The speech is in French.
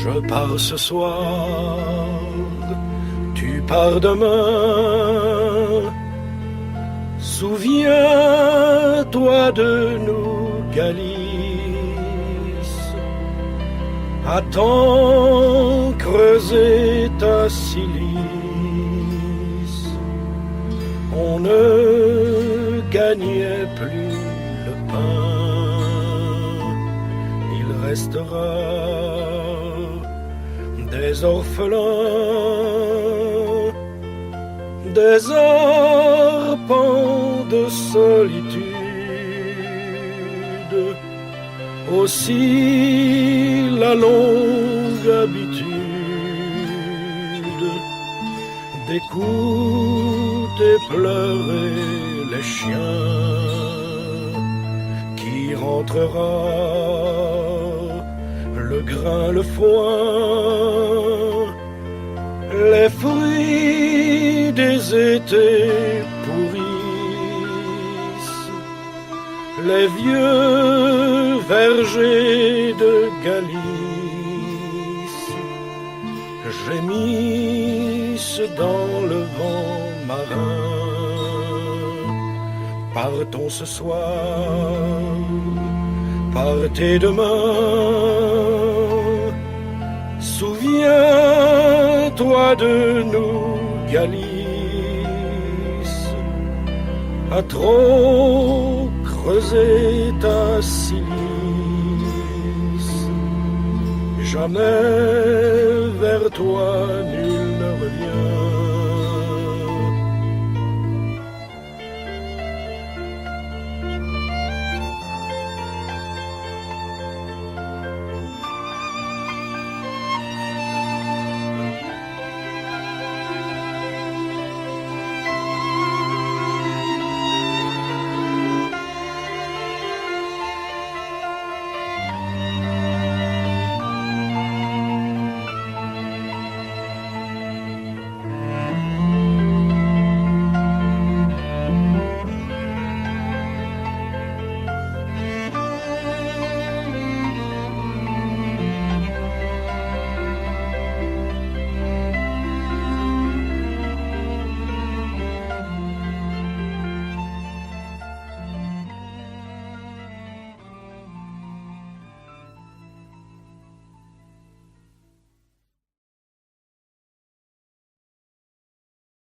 Je pars ce soir, tu pars demain. Souviens-toi de nous, Galice. Attends creuser ta silice. On ne gagnait plus le pain. Il restera des orphelins, des arpents de solitude, aussi la longue habitude d'écouter pleurer les chiens. Qui rentrera le grain, le foin, les fruits des étés pourrissent, les vieux vergers de Galice gémissent dans le vent marin. Partons ce soir, partez demain. Souviens-toi de nous, Galice. À trop creuser ta silice, jamais vers toi nul ne revient.